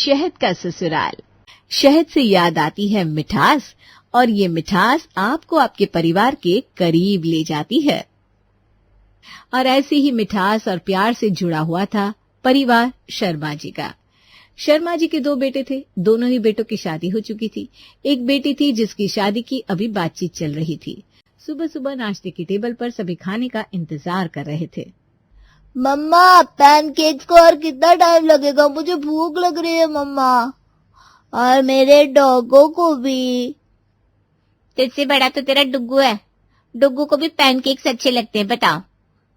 शहद का ससुराल। शहद से याद आती है मिठास, और ये मिठास आपको आपके परिवार के करीब ले जाती है। और ऐसी ही मिठास और प्यार से जुड़ा हुआ था परिवार शर्मा जी का। शर्मा जी के 2 बेटे थे। दोनों ही बेटों की शादी हो चुकी थी। एक बेटी थी जिसकी शादी की अभी बातचीत चल रही थी। सुबह सुबह नाश्ते की टेबल पर सभी खाने का इंतजार कर रहे थे। मम्मा, पैनकेक्स को और कितना टाइम लगेगा? मुझे भूख लग रही है मम्मा, और मेरे डॉगों को भी। तुझसे बड़ा तो तेरा डुग्गू है। डुग्गू को भी पैनकेक्स अच्छे लगते हैं, बताओ।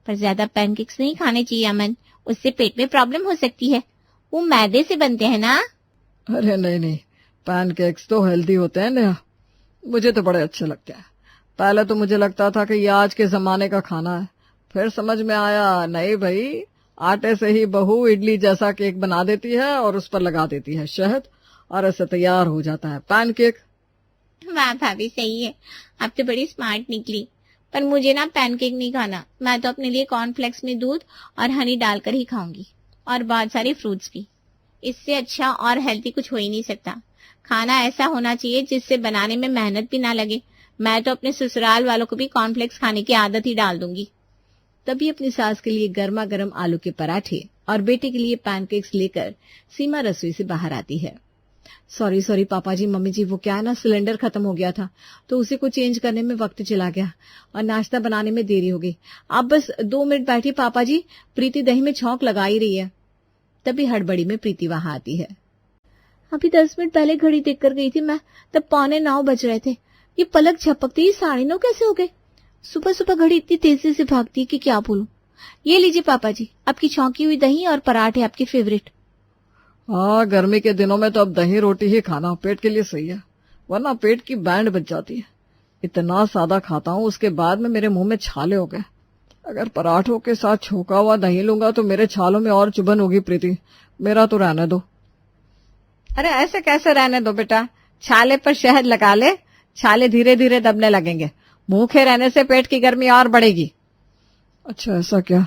पर ज्यादा पैनकेक्स नहीं खाने चाहिए अमन, उससे पेट में प्रॉब्लम हो सकती है। वो मैदे से बनते हैं ना। अरे नहीं, पैनकेक्स तो हेल्दी होते हैं नेहा, मुझे तो बड़े अच्छे लगते हैं। पहले तो मुझे लगता था कि ये आज के जमाने का खाना है, फिर समझ में आया नहीं भाई, आटे से ही बहू इडली जैसा केक बना देती है और उस पर लगा देती है शहद, और ऐसे तैयार हो जाता है पैनकेक। वाह भाभी, सही है, आप तो बड़ी स्मार्ट निकली। पर मुझे ना पैनकेक नहीं खाना। मैं तो अपने लिए कॉर्नफ्लेक्स में दूध और हनी डालकर ही खाऊंगी, और बहुत सारे फ्रूट्स भी। इससे अच्छा और हेल्थी कुछ हो ही नहीं सकता। खाना ऐसा होना चाहिए जिससे बनाने में मेहनत भी ना लगे। मैं तो अपने ससुराल वालों को भी कॉर्नफ्लेक्स खाने की आदत ही डाल दूंगी। तभी अपनी सास के लिए गर्मा गर्म आलू के पराठे और बेटे के लिए पैनकेक्स लेकर सीमा रसोई से बाहर आती है। सॉरी पापा जी, मम्मी जी, वो क्या है ना, सिलेंडर खत्म हो गया था तो उसी को चेंज करने में वक्त चला गया और नाश्ता बनाने में देरी हो गई। आप बस 2 मिनट बैठिए पापा जी, प्रीति दही में छौंक लगा ही रही है। तभी हड़बड़ी में प्रीति वहां आती है। अभी 10 मिनट पहले घड़ी देख कर गई थी मैं, तब 8:45 बज रहे थे। ये पलक झपकते ही 9:30 कैसे हो गए? सुबह सुबह घड़ी इतनी तेजी से भागती है कि क्या बोलूं। ये लीजिए पापा जी, आपकी छौंकी हुई दही और पराठे, आपके फेवरेट। हाँ, गर्मी के दिनों में तो अब दही रोटी ही खाना पेट के लिए सही है, वरना पेट की बैंड बज जाती है। इतना सादा खाता हूँ, उसके बाद में मेरे मुंह में छाले हो गए। अगर पराठों के साथ छोका हुआ दही लूंगा तो मेरे छालों में और चुभन होगी। प्रीति, मेरा तो रहने दो। अरे ऐसे कैसे रहने दो बेटा, छाले पर शहद लगा ले, छाले धीरे धीरे दबने लगेंगे। भूखे रहने से पेट की गर्मी और बढ़ेगी। अच्छा ऐसा क्या?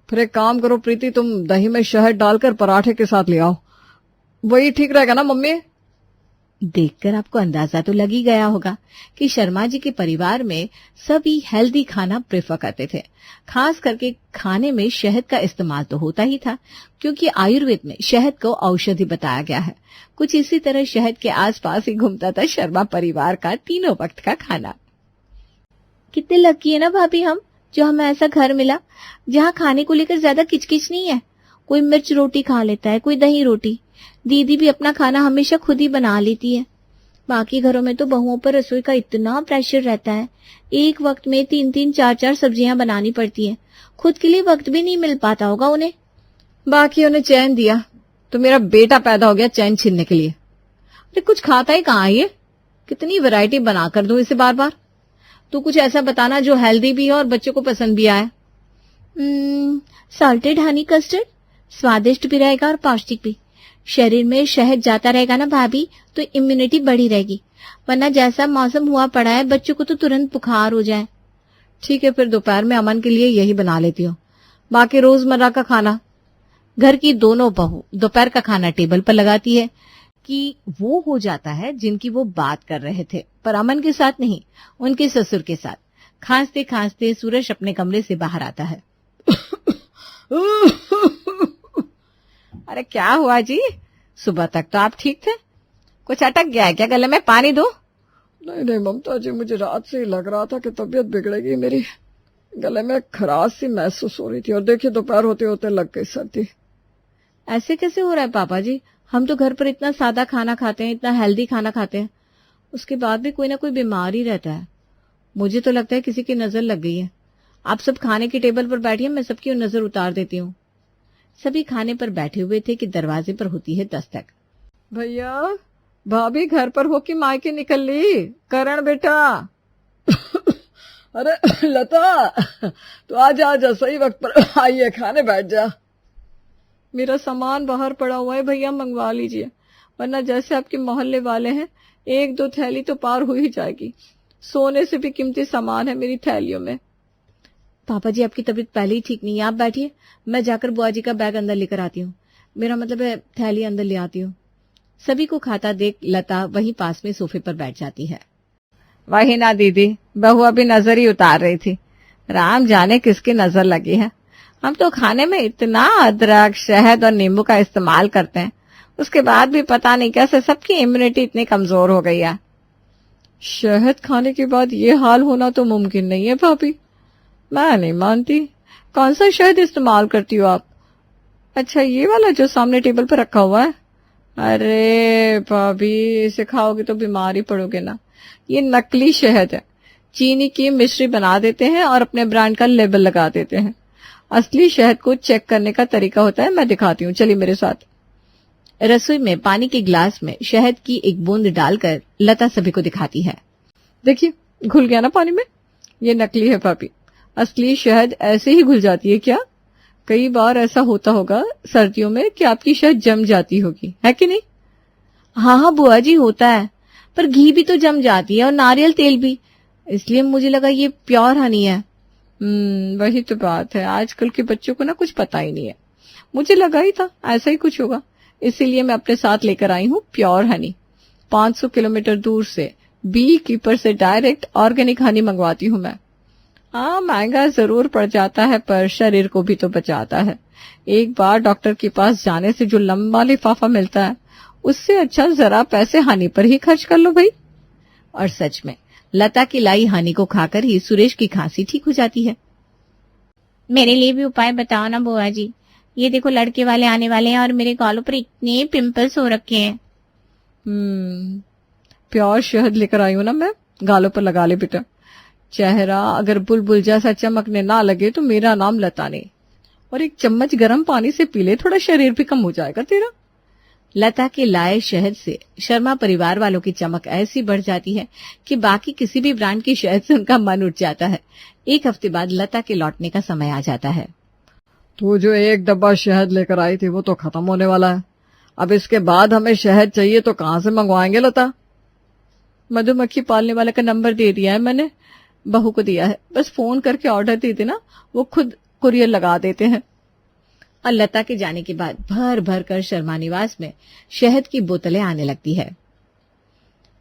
फिर एक काम करो प्रीति, तुम दही में शहद डालकर पराठे के साथ ले आओ, वही ठीक रहेगा ना मम्मी? देखकर आपको अंदाजा तो लग ही गया होगा कि शर्मा जी के परिवार में सभी हेल्दी खाना प्रेफर करते थे। खास करके खाने में शहद का इस्तेमाल तो होता ही था, क्योंकि आयुर्वेद में शहद को औषधि बताया गया है। कुछ इसी तरह शहद के आसपास ही घूमता था शर्मा परिवार का तीनों वक्त का खाना। कितने लकी है ना भाभी हम, जो हमें ऐसा घर मिला जहाँ खाने को लेकर ज्यादा किचकिच नहीं है। कोई मिर्च रोटी खा लेता है, कोई दही रोटी। दीदी भी अपना खाना हमेशा खुद ही बना लेती है। बाकी घरों में तो बहुओं पर रसोई का इतना प्रेशर रहता है, एक वक्त में 3-3, 4-4 सब्जियां बनानी पड़ती है। खुद के लिए वक्त भी नहीं मिल पाता होगा उन्हें। बाकियों ने चैन दिया तो मेरा बेटा पैदा हो गया चैन छीनने के लिए। अरे कुछ खाता ही कहाँ ये, कितनी वैरायटी बना कर दूं इसे बार बार। तो कुछ ऐसा बताना जो हेल्दी भी हो और बच्चों को पसंद भी आए। सॉल्टेड हनी कस्टर्ड, स्वादिष्ट भी रहेगा और पौष्टिक भी। शरीर में शहद जाता रहेगा ना भाभी, तो इम्यूनिटी बढ़ी रहेगी, वरना जैसा मौसम हुआ पड़ा है बच्चों को तो तुरंत बुखार हो जाए। ठीक है, फिर दोपहर में अमन के लिए यही बना लेती हूँ। बाकी रोजमर्रा का खाना घर की दोनों बहू दोपहर का खाना टेबल पर लगाती है कि वो हो जाता है जिनकी वो बात कर रहे थे, पर अमन के साथ नहीं, उनके ससुर के साथ। खांसते खांसते सूरज अपने कमरे से बाहर आता है। अरे क्या हुआ जी, सुबह तक तो आप ठीक थे, कुछ अटक गया है क्या? गले में पानी दो? नहीं ममता जी, मुझे रात से ही लग रहा था कि तबीयत बिगड़ेगी मेरी। गले में खराश सी महसूस हो रही थी, और देखिए दोपहर होते होते लग गई सर्दी। ऐसे कैसे हो रहा है पापा जी? हम तो घर पर इतना सादा खाना खाते हैं, इतना हेल्दी खाना खाते हैं, उसके बाद भी कोई ना कोई बीमार ही रहता है। मुझे तो लगता है किसी की नजर लग गई है। आप सब खाने की टेबल पर बैठिए, मैं सबकी नजर उतार देती हूँ। सभी खाने पर बैठे हुए थे कि दरवाजे पर होती है दस्तक। भैया, भाभी घर पर हो कि मायके निकल ली? करण बेटा। अरे लता, तो आजा सही वक्त पर आइए, खाने बैठ जा। मेरा सामान बाहर पड़ा हुआ है भैया, मंगवा लीजिए, वरना जैसे आपके मोहल्ले वाले हैं 1-2 थैली तो पार हो ही जाएगी। सोने से भी कीमती सामान है मेरी थैलियों में। पापा जी, आपकी तबीयत पहले ही ठीक नहीं है, आप बैठिए, मैं जाकर बुआ जी का बैग अंदर लेकर आती हूँ। मेरा मतलब है थैली अंदर ले आती हूँ। सभी को खाता देख लता वहीं पास में सोफे पर बैठ जाती है। वही ना दीदी, बहू अभी नजर ही उतार रही थी। राम जाने किसकी नजर लगी है। हम तो खाने में इतना अदरक, शहद और नींबू का इस्तेमाल करते हैं, उसके बाद भी पता नहीं कैसे सबकी इम्यूनिटी इतनी कमजोर हो गई है। शहद खाने के बाद ये हाल होना तो मुमकिन नहीं है भाभी। मैं नहीं मानती। कौन सा शहद इस्तेमाल करती हो आप? अच्छा, ये वाला जो सामने टेबल पर रखा हुआ है? अरे भाभी, इसे खाओगे तो बीमार ही पड़ोगे ना। ये नकली शहद है। चीनी की मिश्री बना देते हैं और अपने ब्रांड का लेबल लगा देते हैं। असली शहद को चेक करने का तरीका होता है, मैं दिखाती हूँ, चलिए मेरे साथ। रसोई में पानी के गिलास में शहद की एक बूंद डालकर लता सभी को दिखाती है। देखिए, घुल गया ना पानी में। ये नकली है भाभी। असली शहद ऐसे ही घुल जाती है क्या? कई बार ऐसा होता होगा सर्दियों में कि आपकी शहद जम जाती होगी, है कि नहीं? हाँ बुआ जी, होता है, पर घी भी तो जम जाती है और नारियल तेल भी, इसलिए मुझे लगा ये प्योर हनी है। वही तो बात है, आजकल के बच्चों को ना कुछ पता ही नहीं है। मुझे लगा ही था ऐसा ही कुछ होगा, इसीलिए मैं अपने साथ लेकर आई हूँ प्योर हनी। 500 किलोमीटर दूर से बी कीपर से डायरेक्ट ऑर्गेनिक हनी मंगवाती हूँ मैं। हाँ, महंगा जरूर पड़ जाता है, पर शरीर को भी तो बचाता है। एक बार डॉक्टर के पास जाने से जो लंबा लिफाफा मिलता है, उससे अच्छा जरा पैसे हनी पर ही खर्च कर लो भाई। और सच में लता की लाई हनी को खाकर ही सुरेश की खांसी ठीक हो जाती है। मेरे लिए भी उपाय बताओ ना बुआ जी। ये देखो, लड़के वाले आने वाले हैं और मेरे गालों पर इतने पिंपल्स हो रखे हैं। प्योर शहद लेकर आई हूं ना मैं, गालों पर लगा ले बेटा। चेहरा अगर बुलबुल जैसा चमकने ना लगे तो मेरा नाम लता नहीं। और एक चम्मच गर्म पानी से पी ले, थोड़ा शरीर भी कम हो जाएगा तेरा। लता के लाए शहद से शर्मा परिवार वालों की चमक ऐसी बढ़ जाती है कि बाकी किसी भी ब्रांड की शहद से उनका मन उठ जाता है। एक हफ्ते बाद लता के लौटने का समय आ जाता है। तो जो एक डब्बा शहद लेकर आई थी वो तो खत्म होने वाला है। अब इसके बाद हमें शहद चाहिए तो कहाँ से मंगवाएंगे लता? मधुमक्खी पालने वाले का नंबर दे दिया है मैंने, बहू को दिया है, बस फोन करके ऑर्डर दे देना, वो खुद कुरियर लगा देते हैं। और लता के जाने के बाद भर भर कर शर्मा निवास में शहद की बोतलें आने लगती है।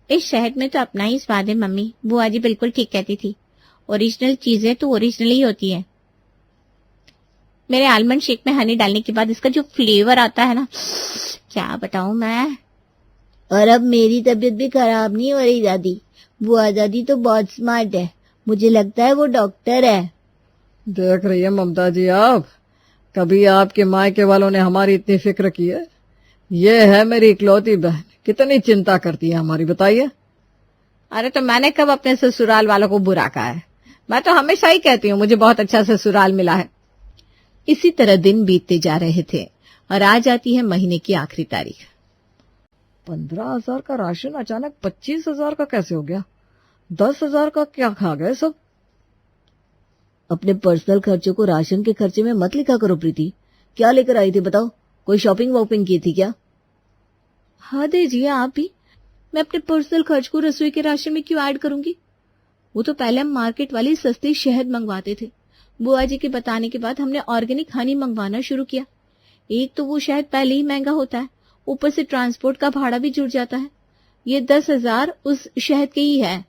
इस शहद में तो अपना ही स्वाद है मम्मी, बुआ जी बिल्कुल ठीक कहती थी। ओरिजिनल चीजें तो ओरिजिनल ही होती है। मेरे आलमंड शेक में हनी डालने के बाद इसका जो फ्लेवर आता है ना, क्या बताऊं मैं। और अब मेरी तबीयत भी खराब नहीं हो रही दादी। बुआ दादी तो बहुत स्मार्ट है, मुझे लगता है वो डॉक्टर है। देख रही है ममता जी आप, कभी आपके मायके वालों ने हमारी इतनी फिक्र की है? ये है मेरी इकलौती बहन, कितनी चिंता करती है हमारी, बताइए। अरे तो मैंने कब अपने ससुराल वालों को बुरा कहा है? मैं तो हमेशा ही कहती हूँ मुझे बहुत अच्छा ससुराल मिला है। इसी तरह दिन बीतते जा रहे थे और आ जाती है महीने की आखिरी तारीख। 15,000 का राशन अचानक 25,000 का कैसे हो गया? 10,000 का क्या खा गए सब? अपने पर्सनल खर्चों को राशन के खर्चे में मत लिखा करो प्रीति। क्या लेकर आई थी बताओ? कोई शॉपिंग वॉपिंग की थी क्या? हाँ दीजिए आप भी। मैं अपने पर्सनल खर्च को रसोई के राशन में क्यों ऐड करूंगी? वो तो पहले हम मार्केट वाली सस्ती शहद मंगवाते थे। बुआ जी के बताने के बाद हमने ऑर्गेनिक हनी मंगवाना शुरू किया। एक तो वो शहद पहले ही महंगा होता है, ऊपर से ट्रांसपोर्ट का भाड़ा भी जुड़ जाता है। ये 10,000 उस शहद के ही है।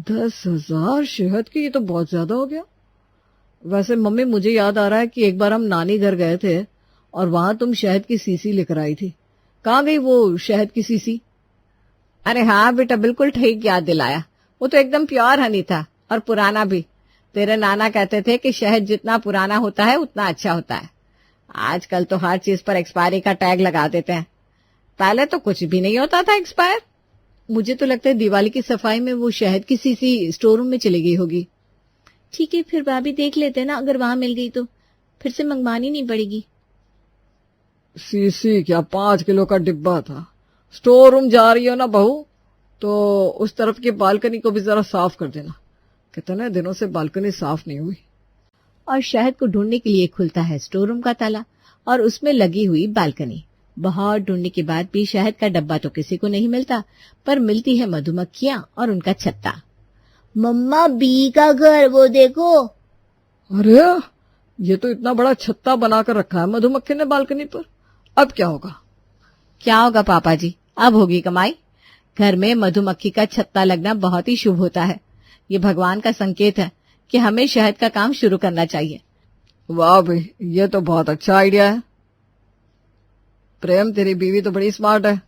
10,000 शहद की? ये तो बहुत ज्यादा हो गया। वैसे मम्मी, मुझे याद आ रहा है कि एक बार हम नानी घर गए थे और वहां तुम शहद की सीसी लेकर आई थी। कहाँ गई वो शहद की सीसी? अरे हाँ बेटा, बिल्कुल ठीक याद दिलाया। वो तो एकदम प्योर हनी था और पुराना भी। तेरे नाना कहते थे कि शहद जितना पुराना होता है उतना अच्छा होता है। आजकल तो हर चीज पर एक्सपायरी का टैग लगा देते हैं, पहले तो कुछ भी नहीं होता था एक्सपायर। मुझे तो लगता है दिवाली की सफाई में वो शहद की सीसी स्टोर रूम में चली गई होगी। ठीक है, फिर भाभी देख लेते हैं ना, अगर वहां मिल गई तो फिर से मंगवानी नहीं पड़ेगी। सीसी क्या, 5 किलो का डिब्बा था। स्टोर रूम जा रही हो ना बहू, तो उस तरफ की बालकनी को भी जरा साफ कर देना। कितने दिनों से बालकनी साफ नहीं हुई। और शहद को ढूंढने के लिए खुलता है स्टोर रूम का ताला और उसमें लगी हुई बालकनी। बहुत ढूंढने के बाद भी शहद का डब्बा तो किसी को नहीं मिलता, पर मिलती है मधुमक्खियां और उनका छत्ता। मम्मा, बी का घर वो देखो। अरे, ये तो इतना बड़ा छत्ता बनाकर रखा है मधुमक्खी ने बालकनी पर। अब क्या होगा? क्या होगा पापा जी, अब होगी कमाई। घर में मधुमक्खी का छत्ता लगना बहुत ही शुभ होता है। ये भगवान का संकेत है कि हमें शहद का काम शुरू करना चाहिए। वाह भाई, ये तो बहुत अच्छा आइडिया है। प्रेम, तेरी बीवी तो बड़ी स्मार्ट है।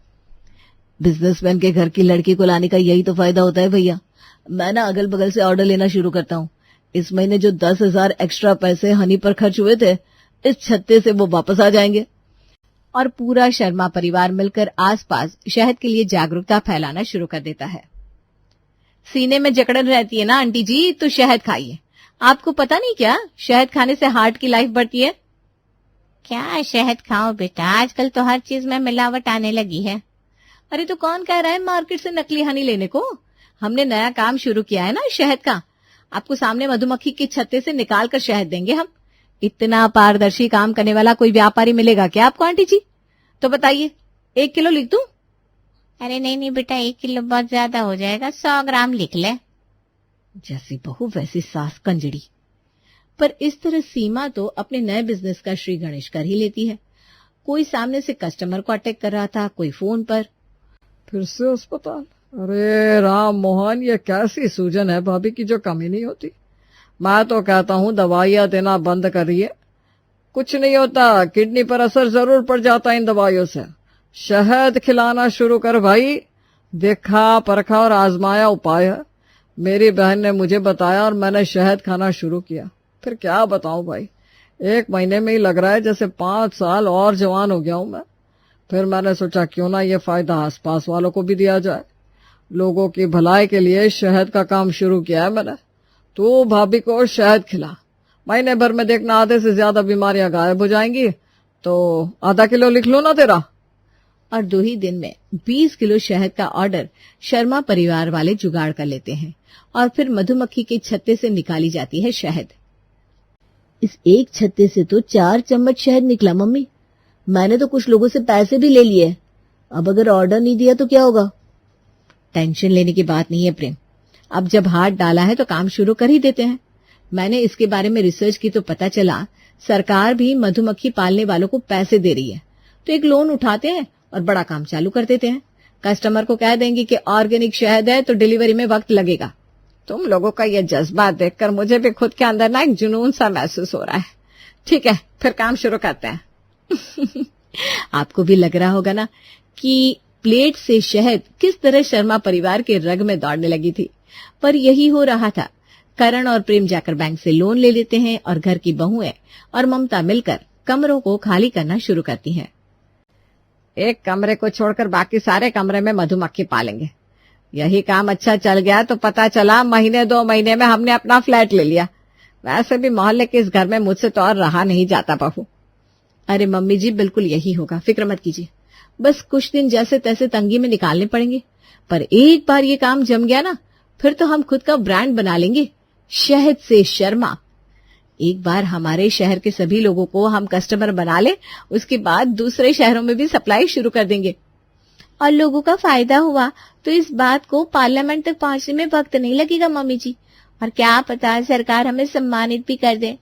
बिजनेसमैन के घर की लड़की को लाने का यही तो फायदा होता है भैया। मैं ना अगल बगल से ऑर्डर लेना शुरू करता हूँ। इस महीने जो 10,000 एक्स्ट्रा पैसे हनी पर खर्च हुए थे, इस छत्ते से वो वापस आ जाएंगे। और पूरा शर्मा परिवार मिलकर आसपास शहद के लिए जागरूकता फैलाना शुरू कर देता है। सीने में जकड़न रहती है ना आंटी जी, तो शहद खाइए। आपको पता नहीं क्या, शहद खाने से हार्ट की लाइफ बढ़ती है। क्या शहद खाओ बेटा, आजकल तो हर चीज में मिलावट आने लगी है। अरे तो कौन कह रहा है मार्केट से नकली हनी लेने को। हमने नया काम शुरू किया है ना शहद का। आपको सामने मधुमक्खी के छत्ते से निकाल कर शहद देंगे हम। इतना पारदर्शी काम करने वाला कोई व्यापारी मिलेगा क्या आपको आंटी जी? तो बताइए, 1 किलो लिख दूं? अरे नहीं नहीं बेटा, 1 किलो बहुत ज्यादा हो जाएगा, 100 ग्राम लिख ले। जैसी बहू वैसी सास कंजड़ी। पर इस तरह सीमा तो अपने नए बिजनेस का श्री गणेश कर ही लेती है। कोई सामने से कस्टमर को अटैक कर रहा था, कोई फोन पर। फिर से अस्पताल? अरे राम मोहन, ये कैसी सूजन है भाभी की जो कमी नहीं होती। मैं तो कहता हूँ दवाइयाँ देना बंद करिए। कुछ नहीं होता, किडनी पर असर जरूर पड़ जाता है इन दवाइयों से। शहद खिलाना शुरू कर भाई। देखा परखा और आजमाया उपाय है। मेरी बहन ने मुझे बताया और मैंने शहद खाना शुरू किया। फिर क्या बताऊं भाई, 1 महीने में ही लग रहा है जैसे 5 साल और जवान हो गया हूं मैं। फिर मैंने सोचा क्यों ना ये फायदा आसपास वालों को भी दिया जाए। लोगों की भलाई के लिए शहद का काम शुरू किया है मैंने। तो भाभी को शहद खिला, महीने भर में देखना आधे से ज्यादा बीमारियां गायब हो जाएंगी। तो आधा किलो लिख लो ना तेरा। और 2 ही दिन में 20 किलो शहद का ऑर्डर शर्मा परिवार वाले जुगाड़ कर लेते हैं और फिर मधुमक्खी के छत्ते से निकाली जाती है शहद। इस एक छत्ते से तो 4 चम्मच शहद निकला मम्मी। मैंने तो कुछ लोगों से पैसे भी ले लिए। अब अगर ऑर्डर नहीं दिया तो क्या होगा? टेंशन लेने की बात नहीं है प्रेम। अब जब हाथ डाला है तो काम शुरू कर ही देते हैं। मैंने इसके बारे में रिसर्च की तो पता चला सरकार भी मधुमक्खी पालने वालों को पैसे दे रही है। तो एक लोन उठाते हैं और बड़ा काम चालू कर देते हैं। कस्टमर को कह देंगे कि ऑर्गेनिक शहद है तो डिलीवरी में वक्त लगेगा। तुम लोगों का ये जज्बा देखकर मुझे भी खुद के अंदर ना एक जुनून सा महसूस हो रहा है। ठीक है, फिर काम शुरू करते हैं। आपको भी लग रहा होगा ना कि प्लेट से शहद किस तरह शर्मा परिवार के रग में दौड़ने लगी थी। पर यही हो रहा था। करण और प्रेम जाकर बैंक से लोन ले लेते हैं और घर की बहुएं और ममता मिलकर कमरों को खाली करना शुरू करती हैं। एक कमरे को छोड़कर बाकी सारे कमरे में मधुमक्खी पालेंगे। यही काम अच्छा चल गया तो पता चला महीने 2 महीने में हमने अपना फ्लैट ले लिया। वैसे भी मोहल्ले के इस घर में मुझसे तो और रहा नहीं जाता बहू। अरे मम्मी जी, बिल्कुल यही होगा, फिक्र मत कीजिए। बस कुछ दिन जैसे तैसे तंगी में निकालने पड़ेंगे। पर एक बार ये काम जम गया ना, फिर तो हम खुद का ब्रांड बना लेंगे, शहद से शर्मा। एक बार हमारे शहर के सभी लोगों को हम कस्टमर बना ले, उसके बाद दूसरे शहरों में भी सप्लाई शुरू कर देंगे। और लोगों का फायदा हुआ तो इस बात को पार्लियामेंट तक पहुंचने में वक्त नहीं लगेगा मम्मी जी। और क्या पता सरकार हमें सम्मानित भी कर दे।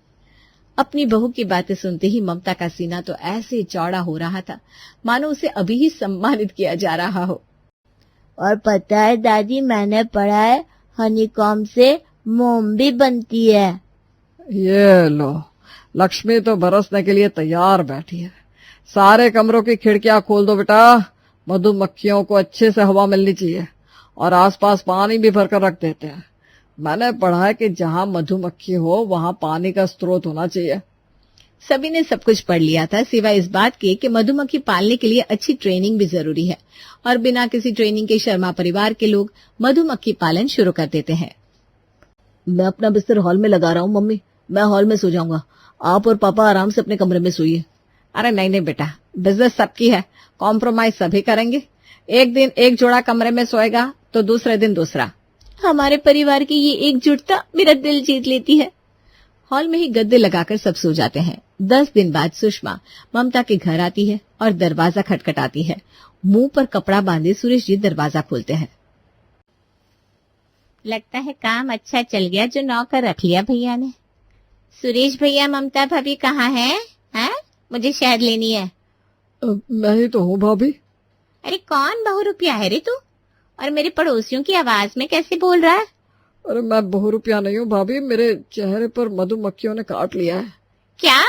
अपनी बहू की बातें सुनते ही ममता का सीना तो ऐसे चौड़ा हो रहा था मानो उसे अभी ही सम्मानित किया जा रहा हो। और पता है दादी, मैंने पढ़ा है हनीकॉम्ब से मोम भी बनती है। ये लो, लक्ष्मी तो बरसने के लिए तैयार बैठी है। सारे कमरों की खिड़कियां खोल दो बेटा। मधुमक्खियों को अच्छे से हवा मिलनी चाहिए और आसपास पानी भी भरकर रख देते हैं। मैंने पढ़ा है कि जहां मधुमक्खी हो वहां पानी का स्रोत होना चाहिए। सभी ने सब कुछ पढ़ लिया था सिवाय इस बात के कि मधुमक्खी पालने के लिए अच्छी ट्रेनिंग भी जरूरी है और बिना किसी ट्रेनिंग के शर्मा परिवार के लोग मधुमक्खी पालन शुरू कर देते हैं। मैं अपना बिस्तर हॉल में लगा रहा हूँ मम्मी, मैं हॉल में सो जाऊंगा। आप और पापा आराम से अपने कमरे में सोइए। अरे नहीं नहीं बेटा, बिजनेस सबकी है, कॉम्प्रोमाइज सभी करेंगे। एक दिन एक जोड़ा कमरे में सोएगा तो दूसरे दिन दूसरा। हमारे परिवार की ये एकजुटता मेरा दिल जीत लेती है। हॉल में ही गद्दे लगाकर सब सो जाते हैं। 10 दिन बाद सुषमा ममता के घर आती है और दरवाजा खटखटाती है। मुंह पर कपड़ा बांधे सुरेश जी दरवाजा खोलते हैं। लगता है काम अच्छा चल गया जो नौकर रख लिया भैया ने। सुरेश भैया, ममता भाभी कहाँ है? हैं? मुझे शहद लेनी है। मैं ही तो हूँ भाभी। अरे कौन बहुरूपिया है रे तू? और मेरे पड़ोसियों की आवाज में कैसे बोल रहा है? अरे मैं बहुरूपिया नहीं हूँ भाभी, मेरे चेहरे पर मधुमक्खियों ने काट लिया है। क्या?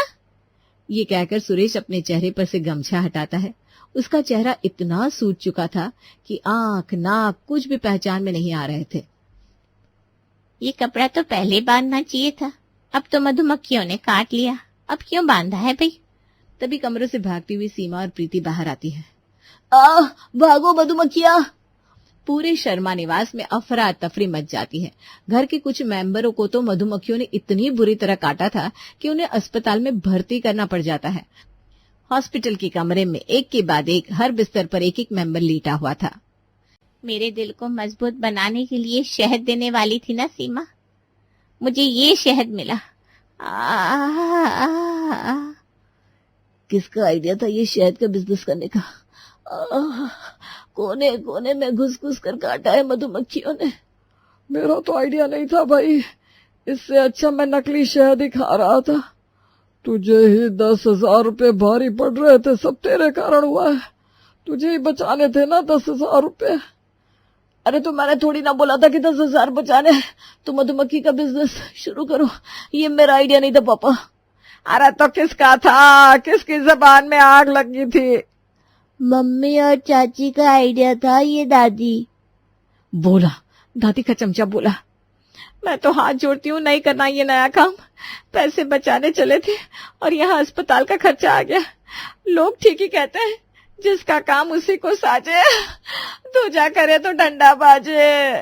ये कहकर सुरेश अपने चेहरे पर से गमछा हटाता है। उसका चेहरा इतना सूज चुका था कि आंख नाक कुछ भी पहचान में नहीं आ रहे थे। ये कपड़ा तो पहले बांधना चाहिए था, अब तो मधुमक्खियों ने काट लिया। अब क्यों बांधा है भाई? तभी कमरों से भागती हुई सीमा और प्रीति बाहर आती है। भागो मधुमक्खियां! पूरे शर्मा निवास में अफरा तफरी मच जाती है। घर के कुछ मेंबरों को तो मधुमक्खियों ने इतनी बुरी तरह काटा था कि उन्हें अस्पताल में भर्ती करना पड़ जाता है। हॉस्पिटल के कमरे में एक के बाद एक हर बिस्तर पर एक एक मेंबर लेटा हुआ था। मेरे दिल को मजबूत बनाने के लिए शहद देने वाली थी ना सीमा, मुझे ये शहद मिला। किसका आइडिया था ये शहद का बिजनेस करने का? कोने कोने में घुस घुस कर काटा है मधुमक्खियों ने। मेरा तो आइडिया नहीं था भाई, इससे अच्छा मैं नकली शहद ही खा रहा था। तुझे ही 10,000 रुपए भारी पड़ रहे थे, सब तेरे कारण हुआ है। तुझे ही बचाने थे ना 10,000 रुपए। अरे तो मैंने थोड़ी ना बोला था कि 10,000 बचाने। तो मधुमक्खी का बिजनेस शुरू करो, ये मेरा आइडिया नहीं था पापा। अरे तो किसका था? किसकी जबान में आग लगी थी? मम्मी और चाची का आइडिया था ये दादी। बोला, दादी का चमचा बोला। मैं तो हाथ जोड़ती हूँ, नहीं करना ये नया काम। पैसे बचाने चले थे और यहाँ अस्पताल का खर्चा आ गया। लोग ठीक ही कहते हैं, जिसका काम उसी को साजे, दूजा करे तो डंडा बाजे।